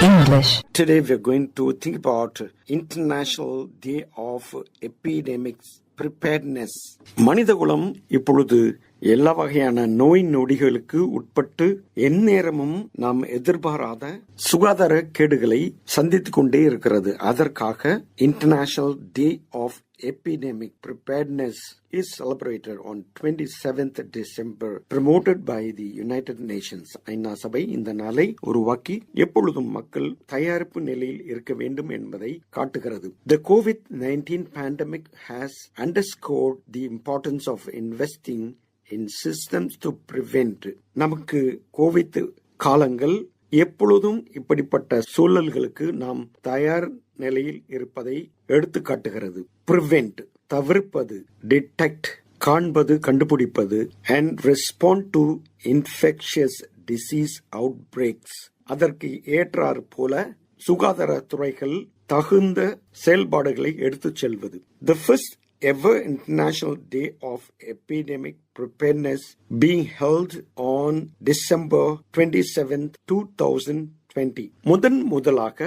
English. Today we are going to think about International Day of Epidemics Preparedness. மனிதகுலம் இப்பொழுது எல்லா வகையான நோய் நொடிகளுக்கு உட்பட்டு எந்நேரமும் நாம் எதிர்பாராத சுகாதார கேடுகளை சந்தித்துக் கொண்டே இருக்கிறது. அதற்காக international day of Epidemic Preparedness is celebrated on 27th December, promoted by the United Nations. ஐநா சபை இந்த நாளை உருவாக்கி எப்பொழுதும் மக்கள் தயாரிப்பு நிலையில் இருக்க வேண்டும் என்பதை காட்டுகிறது. The COVID-19 pandemic has underscored the importance of investing in systems to prevent. நமக்கு கோவிட் காலங்கள் எப்பொழுதும் இப்படிப்பட்ட சூழல்களுக்கு நாம் தயார் நிலையில் இருப்பதை எடுத்து காட்டுகிறது. பிரிவென்ட் தவிர்ப்பது, டிடெக்ட் காண்பது கண்டுபிடிப்பது, and respond to infectious disease outbreaks. அதற்கு ஏற்றாறு போல சுகாதாரத்துறைகள் தகுந்த செயல்பாடுகளை எடுத்துச் செல்வது. The first ever International Day of Epidemic Preparedness being held on December 27th, 2020. முதலாக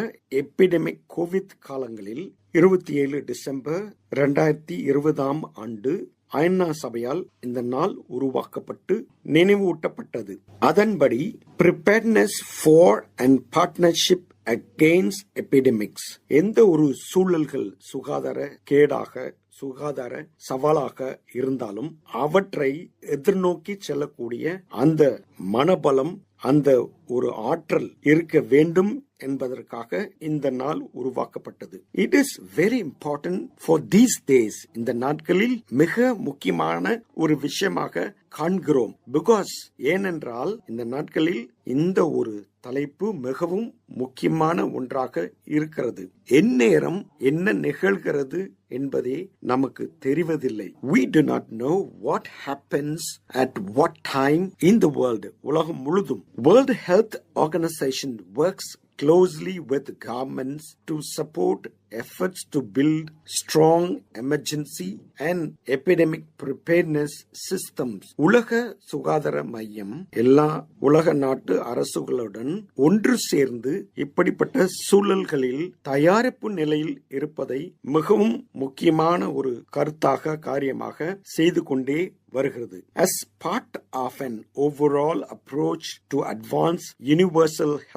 எபிடெமிக் கோவிட் காலங்களில் 27 டிசம்பர் 2020 ஆண்டு ஐநா சபையால் இந்த நாள் உருவாக்கப்பட்டு நினைவூட்டப்பட்டது. அதன்படி preparedness for and partnership against epidemics, எந்த ஒரு சூழல்கள் சுகாதார கேடாக சுகாதார சவாலாக இருந்தாலும் அவற்றை எதிர்நோக்கி செல்லக்கூடிய அந்த மனபலம், அந்த ஒரு ஆற்றல் இருக்க வேண்டும் என்பதற்காக இந்த நாள் உருவாக்கப்பட்டது. It is very important for these days. இந்த நாட்களில் மிக முக்கியமான ஒரு விஷயமாக காண்கிறோம். பிகாஸ் ஏனென்றால் இந்த நாட்களில் இந்த ஒரு தலைப்பு மிகவும் முக்கியமான ஒன்றாக இருக்கிறது. எந்நேரம் என்ன நிகழ்கிறது என்பதே நமக்கு தெரிவதில்லை. We do not know what happens at what time in the world. உலகம் முழுதும் World Health Organization works closely with governments to support efforts to build strong emergency and epidemic preparedness systems. உலக சுகாதார மையம் எல்லா உலக நாட்டு அரசுகளுடன் ஒன்று சேர்ந்து இப்படிப்பட்ட சூழல்களில் தயாரிப்பு நிலையில் இருப்பதை மிகவும் முக்கியமான ஒரு கருத்தாக காரியமாக செய்து கொண்டே வருகிறது. As part of an overall approach to advance universal health